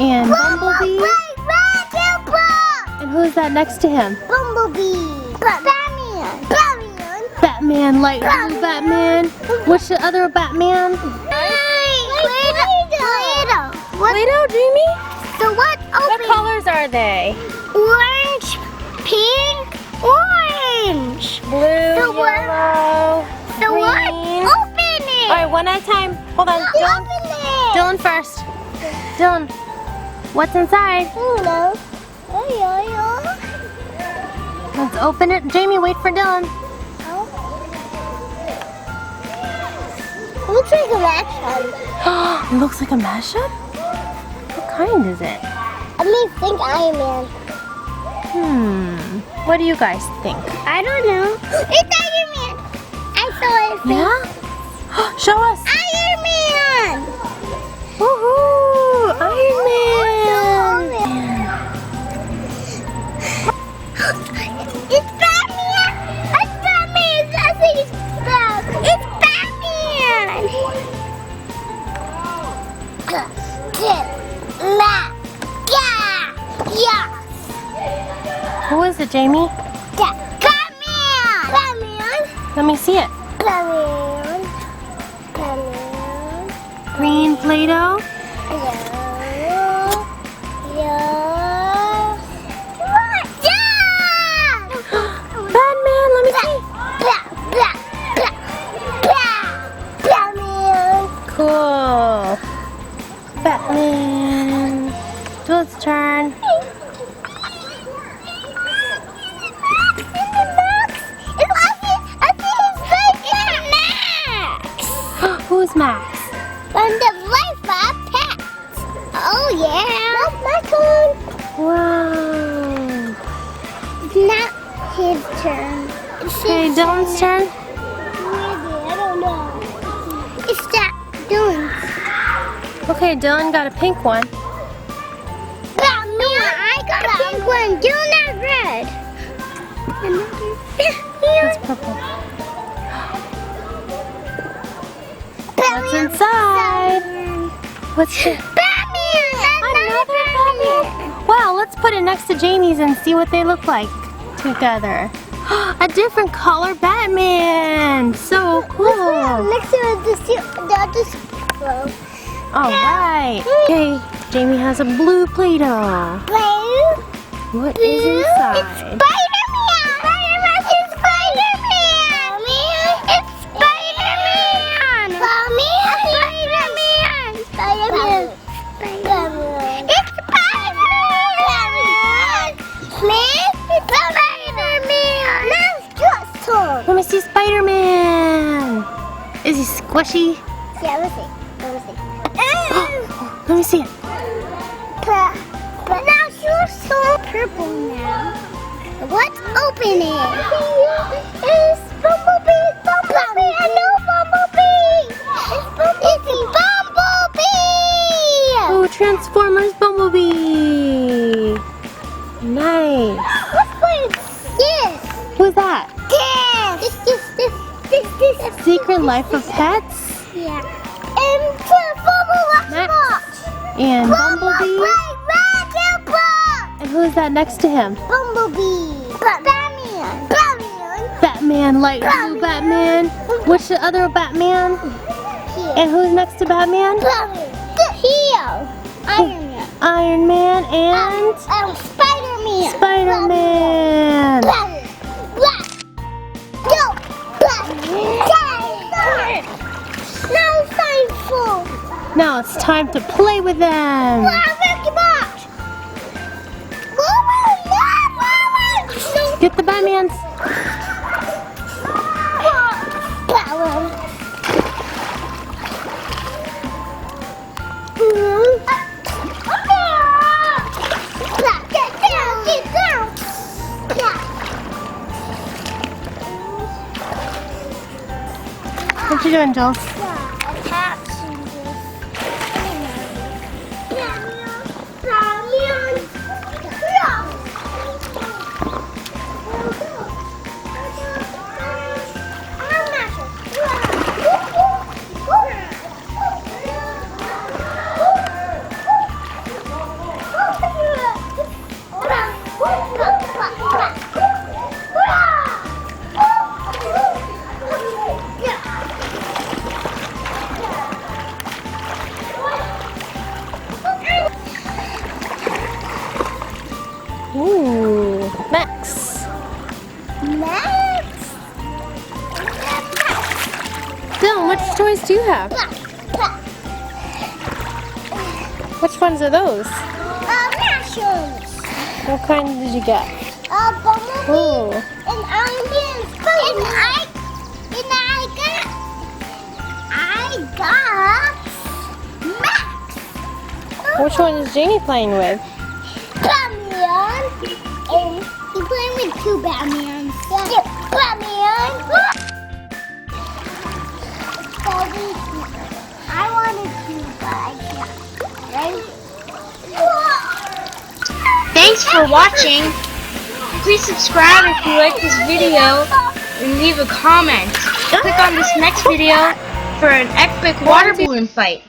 And Bumblebee. And who's that next to him? Bumblebee. Batman. Batman. Batman, light blue Batman. What's the other Batman? Play-Doh, Jamie? So what? What colors are they? Orange, pink, orange. Blue, So what? yellow, So what? green. Open it. All right, one at a time. Hold on, Dylan. Open it. Dylan first. Dylan, what's inside? Hello. Let's open it. Jamie, wait for Dylan. It looks like a mashup. It looks like a mashup? What kind is it? I mean, think Iron Man. What do you guys think? I don't know. It's Iron Man. I saw it. Yeah? Show us. Iron Man. Woohoo! Iron Man! It's Batman. It's Batman. I think it's Batman. It's Batman. Yeah. Who is it, Jamie? Batman. Batman. Let me see it. Batman. Green Play-Doh. Batman, let me see. Cool. Batman. Dylan's turn. Who's Max? On the life of pets. Oh yeah. That's my turn. Wow. It's not his turn. It's Okay, his Dylan's turn. Maybe, I don't know. It's that Dylan's. Okay, Dylan got a pink one. Batman. I got a pink one. Dylan has red. That's purple. What's inside? What's it? Batman! Another Batman. Wow, let's put it next to Jamie's and see what they look like together. A different color Batman. So cool. Next to the other scroll. All right. Okay, Jamie has a blue Play-Doh. Blue. What is inside? It's Spider-Man! Spider-Man! It's Spider-Man! It's Spider-Man! Spider-Man! Spider-Man! Spider-Man! It's Spider-Man! Smith! It's Spider-Man! That's just Let me see Spider-Man. Is he squishy? Yeah, let's see. Let me see it. But now you're so purple now. Let's open it. It's Bumblebee. Bumblebee. I know Bumblebee. It's Bumblebee. Oh, Transformers Bumblebee. Nice. Let's put this. Who's that? This. Secret Life of Pets. Yeah. And Transformers. Next. And Bumblebee. And who's that next to him? Bumblebee. Batman. Batman, light blue Batman. What's the other Batman? And who's next to Batman? Here. Iron Man. Iron Man and Spider-Man. Spider-Man. Now it's time to play with them. Get the Batmans. What you doing, Jules? ones do you have? Which ones are those? Mushrooms. What kind did you get? Bumblebee. Oh. And Iron Man. I got Max. Which one is Janie playing with? Batman. And you're playing with two Batmans. Yeah, Batman. Daddy, I wanted to, but I can't. Right? Thanks for watching. Please subscribe if you like this video and leave a comment. Click on this next video for an epic water balloon fight.